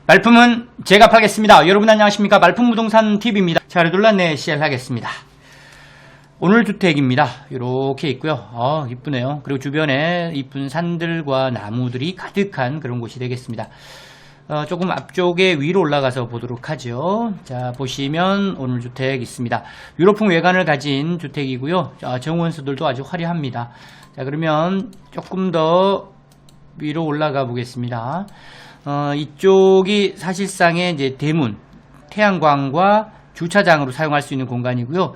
말품은 제가 팔겠습니다. 여러분 안녕하십니까? 말품부동산TV입니다. 자, 레돌란네 시작하겠습니다. 오늘 주택입니다. 이렇게 있고요. 이쁘네요. 그리고 주변에 이쁜 산들과 나무들이 가득한 그런 곳이 되겠습니다. 조금 앞쪽에 위로 올라가서 보도록 하죠. 자, 보시면 오늘 주택 있습니다. 유럽풍 외관을 가진 주택이고요. 정원수들도 아주 화려합니다. 자, 그러면 조금 더 위로 올라가 보겠습니다. 이쪽이 사실상의 이제 대문, 태양광과 주차장으로 사용할 수 있는 공간이고요.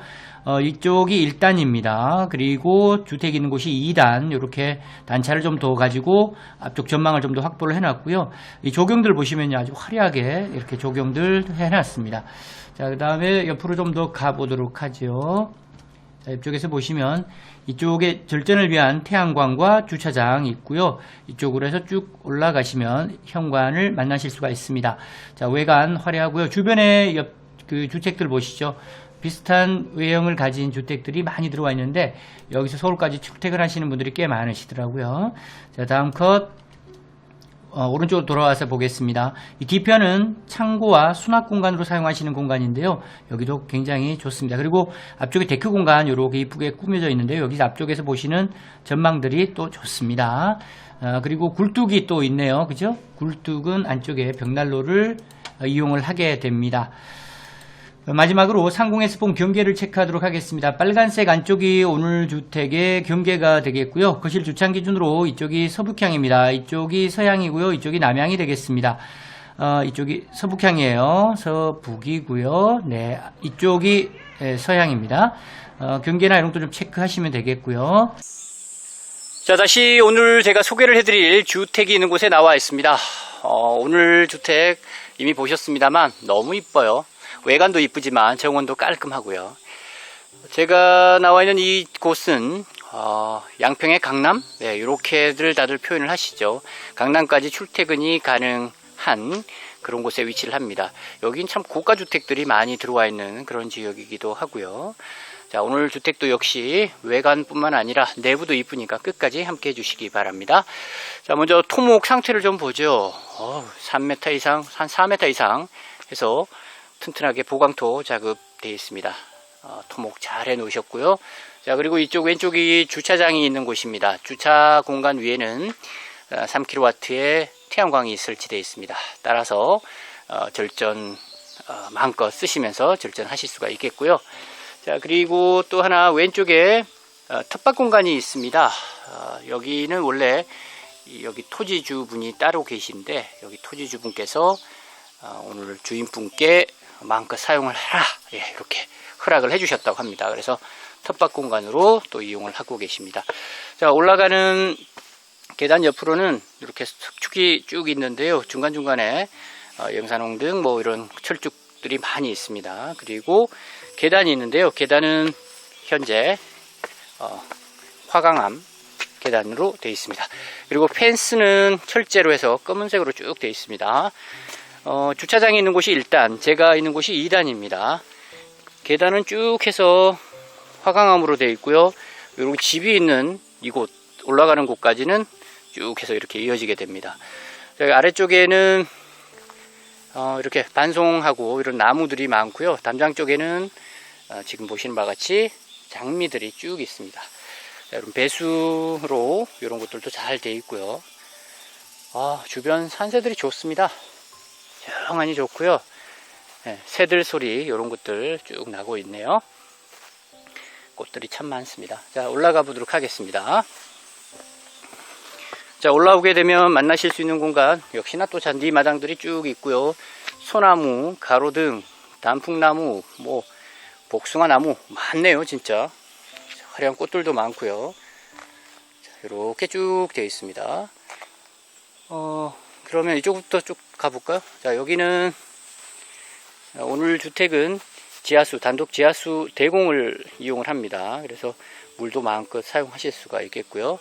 이쪽이 1단입니다. 그리고 주택이 있는 곳이 2단, 이렇게 단차를 좀 더 가지고 앞쪽 전망을 좀 더 확보를 해놨고요. 이 조경들 보시면 아주 화려하게 이렇게 조경들 해놨습니다. 자, 그 다음에 옆으로 좀 더 가보도록 하죠. 자, 이쪽에서 보시면 이쪽에 절전을 위한 태양광과 주차장이 있고요. 이쪽으로 해서 쭉 올라가시면 현관을 만나실 수가 있습니다. 자, 외관 화려하고요. 주변에 그 주택들 보시죠. 비슷한 외형을 가진 주택들이 많이 들어와 있는데 여기서 서울까지 출퇴근하시는 분들이 꽤 많으시더라고요. 자, 다음 컷 오른쪽으로 돌아와서 보겠습니다. 이 뒤편은 창고와 수납 공간으로 사용하시는 공간인데요. 여기도 굉장히 좋습니다. 그리고 앞쪽에 데크 공간 이렇게 이쁘게 꾸며져 있는데요. 여기 앞쪽에서 보시는 전망들이 또 좋습니다. 그리고 굴뚝이 또 있네요. 그죠? 굴뚝은 안쪽에 벽난로를 이용을 하게 됩니다. 마지막으로 상공에서 본 경계를 체크하도록 하겠습니다. 빨간색 안쪽이 오늘 주택의 경계가 되겠고요. 거실 주차장 기준으로 이쪽이 서북향입니다. 이쪽이 서향이고요. 이쪽이 남향이 되겠습니다. 이쪽이 서북향이에요. 서북이고요. 네, 이쪽이 서향입니다. 경계나 이런 것도 좀 체크하시면 되겠고요. 자, 다시 오늘 제가 소개를 해드릴 주택이 있는 곳에 나와 있습니다. 오늘 주택 이미 보셨습니다만 너무 이뻐요. 외관도 이쁘지만 정원도 깔끔하고요. 제가 나와 있는 이 곳은 양평의 강남, 네, 이렇게들 다들 표현을 하시죠. 강남까지 출퇴근이 가능한 그런 곳에 위치를 합니다. 여긴 참 고가 주택들이 많이 들어와 있는 그런 지역이기도 하고요. 자, 오늘 주택도 역시 외관뿐만 아니라 내부도 이쁘니까 끝까지 함께 해주시기 바랍니다. 자, 먼저 토목 상태를 좀 보죠. 3m 이상, 한 4m 이상 해서 튼튼하게 보강토 작업되어 있습니다. 토목 잘 해 놓으셨고요. 자, 그리고 이쪽 왼쪽이 주차장이 있는 곳입니다. 주차 공간 위에는 3kW의 태양광이 설치되어 있습니다. 따라서 절전 마음껏 쓰시면서 절전하실 수가 있겠고요. 자, 그리고 또 하나 왼쪽에 텃밭 공간이 있습니다. 여기는 원래 여기 토지주분이 따로 계신데 여기 토지주분께서 오늘 주인분께 마음껏 사용을 해라, 이렇게 허락을 해주셨다고 합니다. 그래서 텃밭 공간으로 또 이용을 하고 계십니다. 자, 올라가는 계단 옆으로는 이렇게 석축이 쭉 있는데요. 중간중간에 영산홍등 뭐 이런 철쭉들이 많이 있습니다. 그리고 계단이 있는데요. 계단은 현재 화강암 계단으로 되어 있습니다. 그리고 펜스는 철제로 해서 검은색으로 쭉 되어 있습니다. 주차장이 있는 곳이 1단, 제가 있는 곳이 2단입니다. 계단은 쭉 해서 화강암으로 되어 있고요. 여기 집이 있는 이곳, 올라가는 곳까지는 쭉 해서 이렇게 이어지게 됩니다. 여기 아래쪽에는 이렇게 반송하고 이런 나무들이 많고요. 담장 쪽에는 지금 보시는 바와 같이 장미들이 쭉 있습니다. 자, 이런 배수로 이런 것들도 잘 되어 있고요. 주변 산세들이 좋습니다. 조용하니 좋고요. 네, 새들 소리 이런 것들 쭉 나고 있네요. 꽃들이 참 많습니다. 자, 올라가 보도록 하겠습니다. 자, 올라오게 되면 만나실 수 있는 공간 역시나 또 잔디 마당들이 쭉 있고요. 소나무, 가로등, 단풍나무, 뭐 복숭아나무 많네요. 진짜 화려한 꽃들도 많고요. 자, 이렇게 쭉 되어 있습니다. 그러면 이쪽부터 쭉 가볼까요? 자, 여기는 오늘 주택은 지하수, 단독 지하수 대공을 이용을 합니다. 그래서 물도 마음껏 사용하실 수가 있겠고요.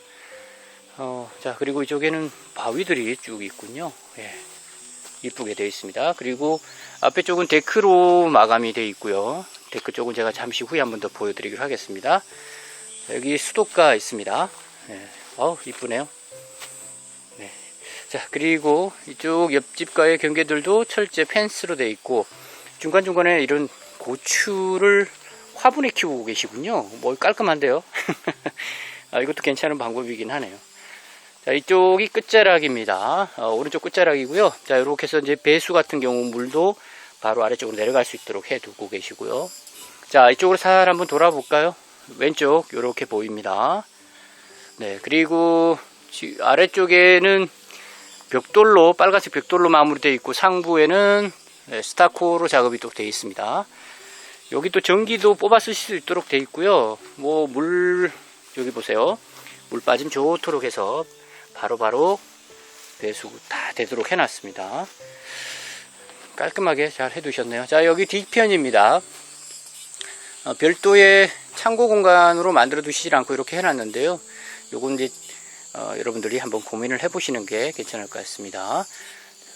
자, 그리고 이쪽에는 바위들이 쭉 있군요. 예, 이쁘게 되어 있습니다. 그리고 앞에 쪽은 데크로 마감이 되어 있고요. 데크 쪽은 제가 잠시 후에 한 번 더 보여드리기로 하겠습니다. 자, 여기 수도가 있습니다. 예, 이쁘네요. 자, 그리고 이쪽 옆집과의 경계들도 철제 펜스로 되어 있고, 중간중간에 이런 고추를 화분에 키우고 계시군요. 뭐 깔끔한데요. 이것도 괜찮은 방법이긴 하네요. 자, 이쪽이 끝자락입니다. 오른쪽 끝자락이고요. 자, 이렇게 해서 이제 배수 같은 경우 물도 바로 아래쪽으로 내려갈 수 있도록 해두고 계시고요. 자, 이쪽으로 살 한번 돌아볼까요? 왼쪽 이렇게 보입니다. 네, 그리고 아래쪽에는 벽돌로, 빨간색 벽돌로 마무리되어 있고, 상부에는 스타코로 작업이 또 되어 있습니다. 여기 또 전기도 뽑아 쓰실 수 있도록 되어 있고요. 뭐 여기 보세요. 물 빠짐 좋도록 해서 바로바로 배수 다 되도록 해놨습니다. 깔끔하게 잘 해두셨네요. 자, 여기 뒤편입니다. 별도의 창고 공간으로 만들어 두시지 않고 이렇게 해놨는데요. 요건 이제 여러분들이 한번 고민을 해보시는 게 괜찮을 것 같습니다.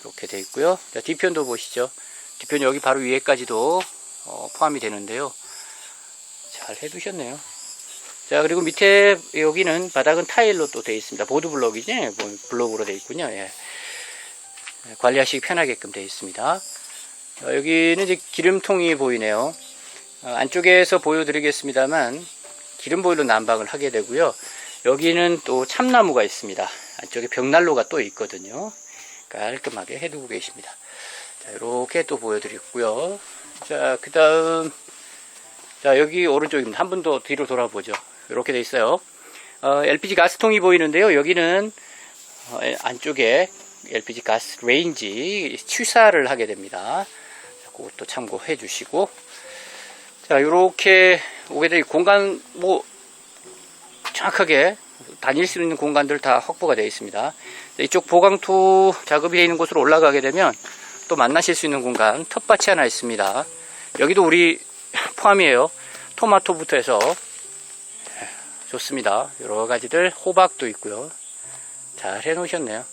이렇게 되어 있고요. 자, 뒤편도 보시죠. 뒤편 여기 바로 위에까지도 포함이 되는데요. 잘 해두셨네요. 자, 그리고 밑에 여기는 바닥은 타일로 또 되어 있습니다. 보드 블럭이죠. 블럭으로 되어 있군요. 예. 관리하시기 편하게끔 되어 있습니다. 여기는 이제 기름통이 보이네요. 안쪽에서 보여드리겠습니다만 기름 보일러 난방을 하게 되고요. 여기는 또 참나무가 있습니다. 안쪽에 벽난로가 또 있거든요. 깔끔하게 해두고 계십니다. 자, 이렇게 또 보여드렸고요. 자, 그 다음, 자, 여기 오른쪽입니다. 한 번 더 뒤로 돌아보죠. 이렇게 돼 있어요. LPG 가스통이 보이는데요. 여기는 안쪽에 LPG 가스 레인지 취사를 하게 됩니다. 그것도 참고해 주시고, 자, 요렇게 오게 될 공간, 뭐 정확하게 다닐 수 있는 공간들 다 확보가 되어 있습니다. 이쪽 보강토 작업이 되어 있는 곳으로 올라가게 되면 또 만나실 수 있는 공간, 텃밭이 하나 있습니다. 여기도 우리 포함이에요. 토마토부터 해서 좋습니다. 여러 가지들, 호박도 있고요. 잘 해 놓으셨네요.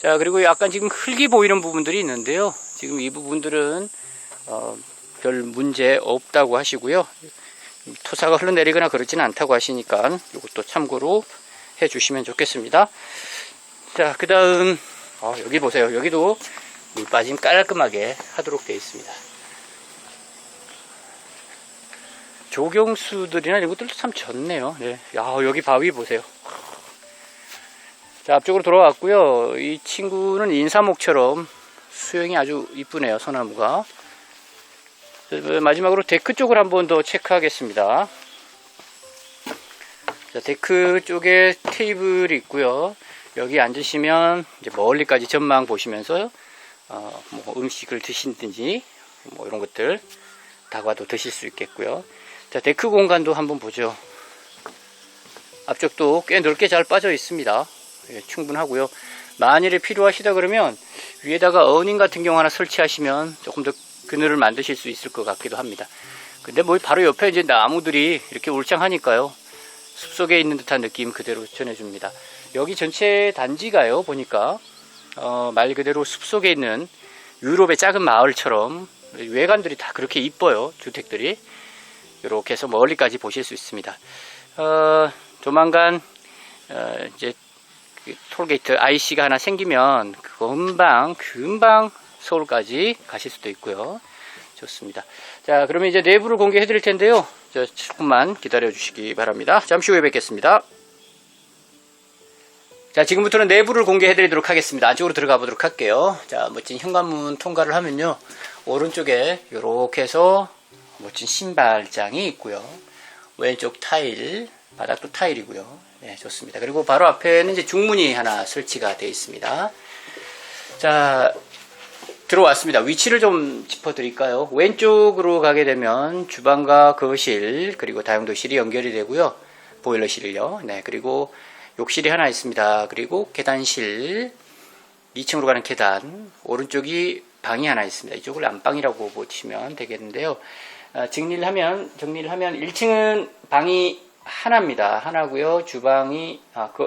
자, 그리고 약간 지금 흙이 보이는 부분들이 있는데요. 지금 이 부분들은 별 문제 없다고 하시고요. 토사가 흘러내리거나 그러지는 않다고 하시니까 이것도 참고로 해 주시면 좋겠습니다. 자, 그 다음 여기 보세요. 여기도 물 빠짐 깔끔하게 하도록 되어 있습니다. 조경수들이나 이런 것들도 참 좋네요. 네. 야, 여기 바위 보세요. 자, 앞쪽으로 돌아왔고요. 이 친구는 인사목처럼 수영이 아주 이쁘네요. 소나무가. 마지막으로 데크 쪽을 한번 더 체크하겠습니다. 자, 데크 쪽에 테이블이 있고요. 여기 앉으시면 이제 멀리까지 전망 보시면서 뭐 음식을 드시든지 뭐 이런 것들 다과도 드실 수 있겠고요. 자, 데크 공간도 한번 보죠. 앞쪽도 꽤 넓게 잘 빠져 있습니다. 예, 충분하고요. 만일에 필요하시다 그러면 위에다가 어닝 같은 경우 하나 설치하시면 조금 더 그늘을 만드실 수 있을 것 같기도 합니다. 근데 뭐 바로 옆에 이제 나무들이 이렇게 울창하니까요. 숲속에 있는 듯한 느낌 그대로 전해줍니다. 여기 전체 단지가요, 보니까 말 그대로 숲속에 있는 유럽의 작은 마을처럼 외관들이 다 그렇게 이뻐요. 주택들이 이렇게 해서 멀리까지 보실 수 있습니다. 조만간 이제 톨게이트 IC가 하나 생기면 금방 서울까지 가실 수도 있고요. 좋습니다. 자, 그러면 이제 내부를 공개해 드릴 텐데요. 조금만 기다려 주시기 바랍니다. 잠시 후에 뵙겠습니다. 자, 지금부터는 내부를 공개해 드리도록 하겠습니다. 안쪽으로 들어가 보도록 할게요. 자, 멋진 현관문 통과를 하면요, 오른쪽에 이렇게 해서 멋진 신발장이 있고요. 왼쪽 타일, 바닥도 타일이고요. 네, 좋습니다. 그리고 바로 앞에는 이제 중문이 하나 설치가 되어 있습니다. 자, 들어왔습니다. 위치를 좀 짚어드릴까요? 왼쪽으로 가게 되면 주방과 거실, 그리고 다용도실이 연결이 되고요. 보일러실을요. 네, 그리고 욕실이 하나 있습니다. 그리고 계단실, 2층으로 가는 계단, 오른쪽이 방이 하나 있습니다. 이쪽을 안방이라고 보시면 되겠는데요. 정리를 하면 1층은 방이 하나입니다. 하나고요. 주방이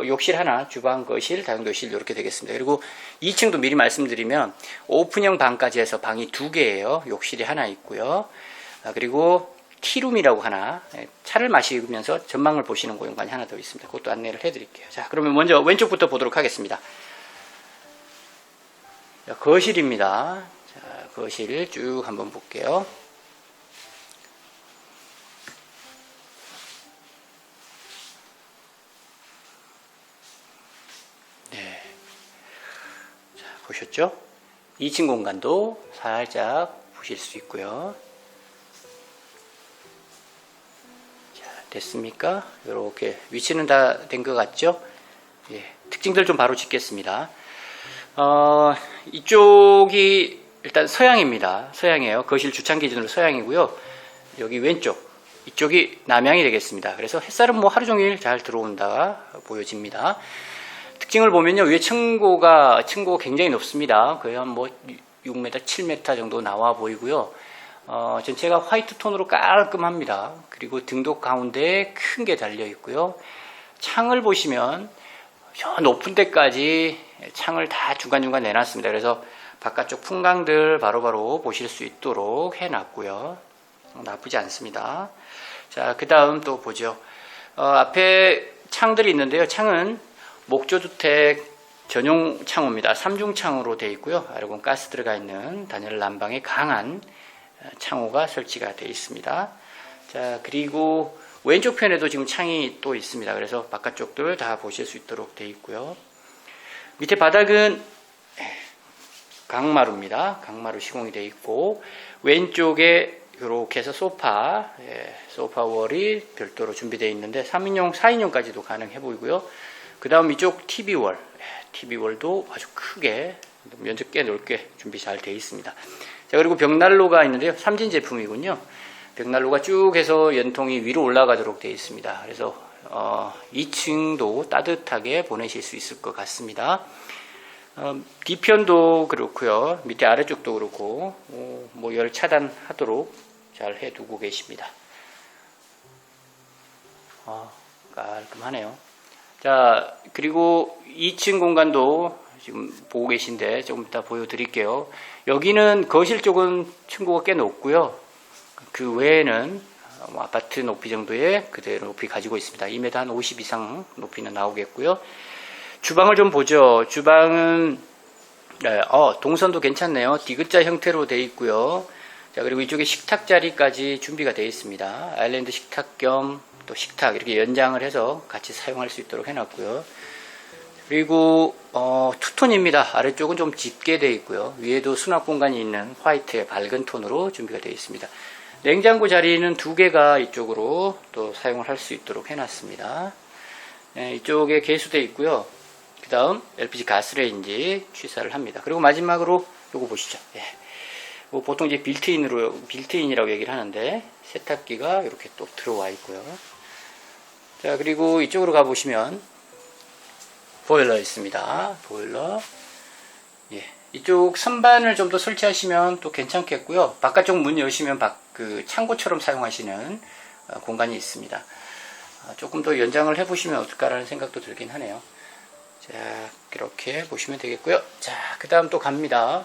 욕실 하나, 주방, 거실, 다용도실 이렇게 되겠습니다. 그리고 2층도 미리 말씀드리면 오픈형 방까지 해서 방이 2개예요. 욕실이 하나 있고요. 그리고 티룸이라고 하나, 차를 마시면서 전망을 보시는 공간이 하나 더 있습니다. 그것도 안내를 해드릴게요. 자, 그러면 먼저 왼쪽부터 보도록 하겠습니다. 자, 거실입니다. 자, 거실 쭉 한번 볼게요. 네. 자, 보셨죠? 2층 공간도 살짝 보실 수 있고요. 자, 됐습니까? 이렇게 위치는 다 된 것 같죠? 예, 특징들 좀 바로 짚겠습니다. 이쪽이 일단 서양입니다. 서양이에요. 거실 주창 기준으로 서양이고요. 여기 왼쪽 이쪽이 남향이 되겠습니다. 그래서 햇살은 뭐 하루 종일 잘 들어온다 보여집니다. 특징을 보면요, 위에 층고가 굉장히 높습니다. 거의 한 뭐 6m, 7m 정도 나와 보이고요. 전체가 화이트 톤으로 깔끔합니다. 그리고 등도 가운데에 큰 게 달려 있고요. 창을 보시면 저 높은 데까지 창을 다 중간중간 내놨습니다. 그래서 바깥쪽 풍광들 바로바로 보실 수 있도록 해놨고요. 나쁘지 않습니다. 자, 그 다음 또 보죠. 앞에 창들이 있는데요. 창은 목조주택 전용 창호입니다. 3중 창호로 되어 있고요. 아르곤 가스 들어가 있는 단열 난방에 강한 창호가 설치가 되어 있습니다. 자, 그리고 왼쪽 편에도 지금 창이 또 있습니다. 그래서 바깥쪽들 다 보실 수 있도록 되어 있고요. 밑에 바닥은 강마루입니다. 강마루 시공이 되어 있고, 왼쪽에 이렇게 해서 소파 월이 별도로 준비되어 있는데 3인용, 4인용까지도 가능해 보이고요. 그 다음 이쪽 TV월도 아주 크게, 면적 꽤 넓게 준비 잘 되어 있습니다. 자, 그리고 벽난로가 있는데요. 삼진 제품이군요. 벽난로가 쭉 해서 연통이 위로 올라가도록 되어 있습니다. 그래서 2층도 따뜻하게 보내실 수 있을 것 같습니다. 뒤편도 그렇고요. 밑에 아래쪽도 그렇고 뭐 열 차단하도록 잘 해두고 계십니다. 깔끔하네요. 자, 그리고 2층 공간도 지금 보고 계신데 조금 이따 보여드릴게요. 여기는 거실 쪽은 층고가 꽤 높고요. 그 외에는 아파트 높이 정도의 그대로 높이 가지고 있습니다. 2m 한 50 이상 높이는 나오겠고요. 주방을 좀 보죠. 주방은 동선도 괜찮네요. 디귿자 형태로 되어 있고요. 자, 그리고 이쪽에 식탁 자리까지 준비가 되어 있습니다. 아일랜드 식탁 겸 또 식탁 이렇게 연장을 해서 같이 사용할 수 있도록 해놨고요. 그리고 투톤입니다. 아래쪽은 좀 짙게 되어 있고요. 위에도 수납 공간이 있는 화이트의 밝은 톤으로 준비가 되어 있습니다. 냉장고 자리는 2개가 이쪽으로 또 사용을 할 수 있도록 해놨습니다. 네, 이쪽에 개수되어 있고요. 그 다음 LPG 가스레인지 취사를 합니다. 그리고 마지막으로 요거 보시죠. 예. 보통 이제 빌트인이라고 얘기를 하는데 세탁기가 이렇게 또 들어와 있고요. 자, 그리고 이쪽으로 가보시면 보일러 있습니다. 보일러. 예. 이쪽 선반을 좀 더 설치하시면 또 괜찮겠고요. 바깥쪽 문 여시면 그 창고처럼 사용하시는 공간이 있습니다. 조금 더 연장을 해보시면 어떨까라는 생각도 들긴 하네요. 자, 이렇게 보시면 되겠고요. 자, 그 다음 또 갑니다.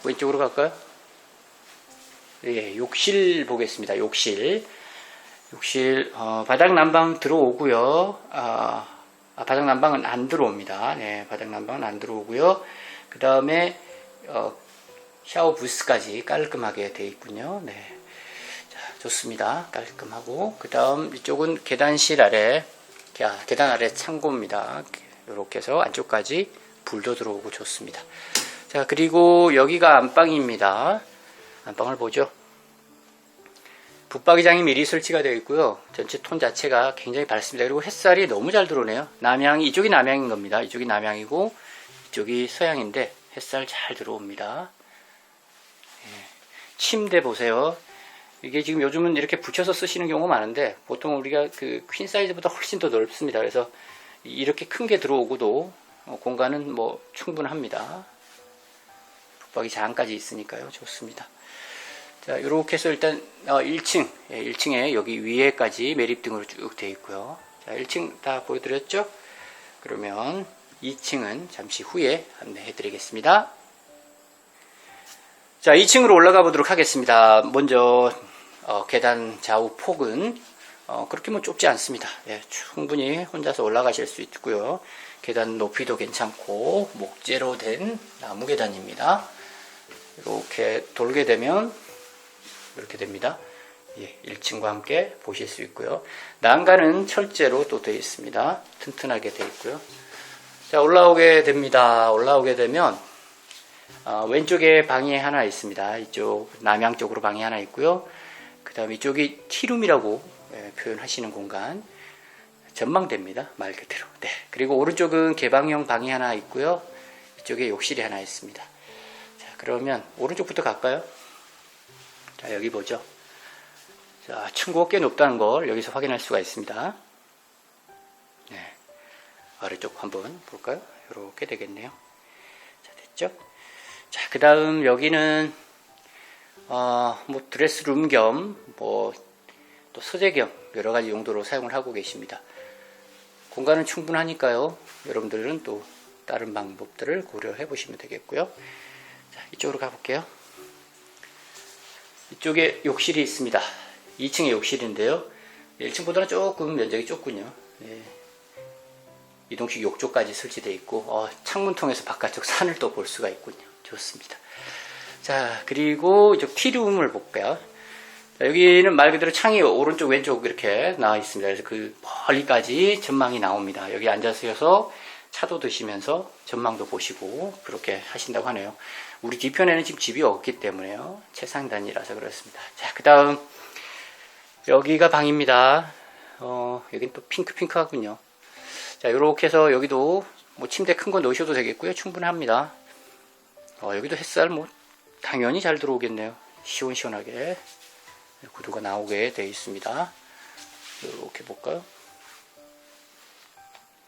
왼쪽으로 갈까요? 예, 욕실 보겠습니다. 욕실, 바닥 난방 들어오고요. 바닥 난방은 안 들어옵니다. 네, 바닥 난방은 안 들어오고요. 그 다음에 샤워 부스까지 깔끔하게 되어 있군요. 네, 자, 좋습니다. 깔끔하고, 그 다음 이쪽은 계단실 아래, 계단 아래 창고입니다. 이렇게 해서 안쪽까지 불도 들어오고 좋습니다. 자, 그리고 여기가 안방입니다. 안방을 보죠. 붙박이장이 미리 설치가 되어 있고요. 전체 톤 자체가 굉장히 밝습니다. 그리고 햇살이 너무 잘 들어오네요. 이쪽이 남향인 겁니다. 이쪽이 남향이고 이쪽이 서향인데 햇살 잘 들어옵니다. 예. 침대 보세요. 이게 지금 요즘은 이렇게 붙여서 쓰시는 경우가 많은데 보통 우리가 그 퀸 사이즈보다 훨씬 더 넓습니다. 그래서 이렇게 큰 게 들어오고도 공간은 뭐 충분합니다. 붙박이 장까지 있으니까요. 좋습니다. 자, 이렇게 해서 일단 1층에 여기 위에까지 매립등으로 쭉 되어 있고요. 자, 1층 다 보여드렸죠? 그러면 2층은 잠시 후에 안내해 드리겠습니다. 자, 2층으로 올라가 보도록 하겠습니다. 먼저 계단 좌우 폭은 그렇게 뭐 좁지 않습니다. 예, 충분히 혼자서 올라가실 수 있고요. 계단 높이도 괜찮고 목재로 된 나무 계단입니다. 이렇게 돌게 되면 이렇게 됩니다. 예, 1층과 함께 보실 수 있고요. 난간은 철제로 또 되어 있습니다. 튼튼하게 되어 있고요. 자, 올라오게 됩니다. 올라오게 되면 왼쪽에 방이 하나 있습니다. 이쪽 남향 쪽으로 방이 하나 있고요. 그 다음 이쪽이 티룸이라고 표현하시는 공간, 전망대입니다. 말 그대로. 네. 그리고 오른쪽은 개방형 방이 하나 있고요. 이쪽에 욕실이 하나 있습니다. 자, 그러면 오른쪽부터 갈까요? 자, 여기 보죠. 자, 층고가 꽤 높다는 걸 여기서 확인할 수가 있습니다. 네. 아래쪽 한번 볼까요? 이렇게 되겠네요. 자, 됐죠? 자, 그 다음 여기는 뭐 드레스룸 겸 뭐 또 서재 겸 여러 가지 용도로 사용을 하고 계십니다. 공간은 충분하니까요. 여러분들은 또 다른 방법들을 고려해 보시면 되겠고요. 자, 이쪽으로 가볼게요. 이쪽에 욕실이 있습니다. 2층에 욕실인데요. 1층보다는 조금 면적이 좁군요. 네. 이동식 욕조까지 설치되어 있고 창문 통해서 바깥쪽 산을 또 볼 수가 있군요. 좋습니다. 자, 그리고 이쪽 티룸을 볼까요? 자, 여기는 말 그대로 창이 오른쪽 왼쪽 이렇게 나와 있습니다. 그래서 그 멀리까지 전망이 나옵니다. 여기 앉아서 차도 드시면서 전망도 보시고 그렇게 하신다고 하네요. 우리 뒤편에는 지금 집이 없기 때문에요. 최상단이라서 그렇습니다. 자, 그 다음 여기가 방입니다. 여긴 또 핑크하군요. 자, 요렇게 해서 여기도 뭐 침대 큰 거 놓으셔도 되겠고요. 충분합니다. 여기도 햇살 뭐 당연히 잘 들어오겠네요. 시원시원하게 구두가 나오게 되어 있습니다. 이렇게 볼까요?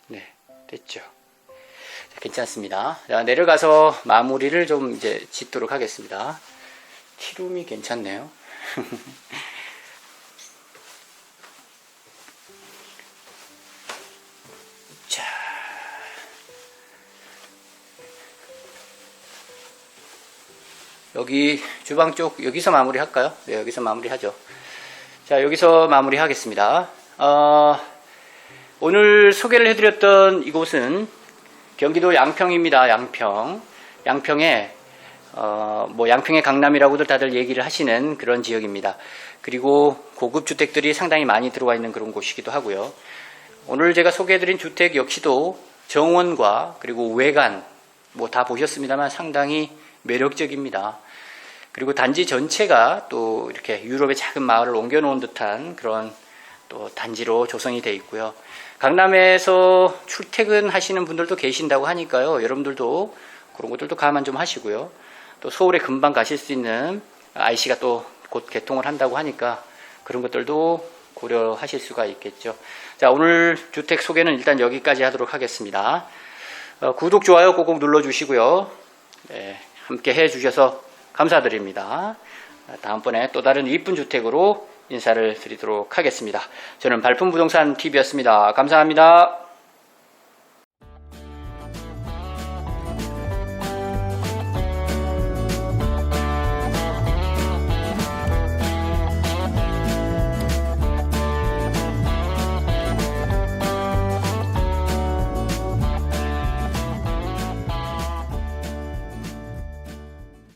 네, 됐죠. 자, 괜찮습니다. 자, 내려가서 마무리를 좀 이제 짓도록 하겠습니다. 티룸이 괜찮네요. 자, 여기 주방 쪽 여기서 마무리 할까요? 네, 여기서 마무리 하죠. 자, 여기서 마무리 하겠습니다. 오늘 소개를 해드렸던 이곳은 경기도 양평입니다. 양평에 뭐 양평의 강남이라고도 다들 얘기를 하시는 그런 지역입니다. 그리고 고급 주택들이 상당히 많이 들어와 있는 그런 곳이기도 하고요. 오늘 제가 소개해드린 주택 역시도 정원과 그리고 외관 뭐 다 보셨습니다만 상당히 매력적입니다. 그리고 단지 전체가 또 이렇게 유럽의 작은 마을을 옮겨놓은 듯한 그런 또 단지로 조성이 되어 있고요. 강남에서 출퇴근하시는 분들도 계신다고 하니까요. 여러분들도 그런 것들도 감안 좀 하시고요. 또 서울에 금방 가실 수 있는 IC가 또 곧 개통을 한다고 하니까 그런 것들도 고려하실 수가 있겠죠. 자, 오늘 주택 소개는 일단 여기까지 하도록 하겠습니다. 구독, 좋아요 꼭꼭 눌러주시고요. 네, 함께 해주셔서 감사드립니다. 다음번에 또 다른 이쁜 주택으로 인사를 드리도록 하겠습니다. 저는 발품부동산 TV였습니다. 감사합니다.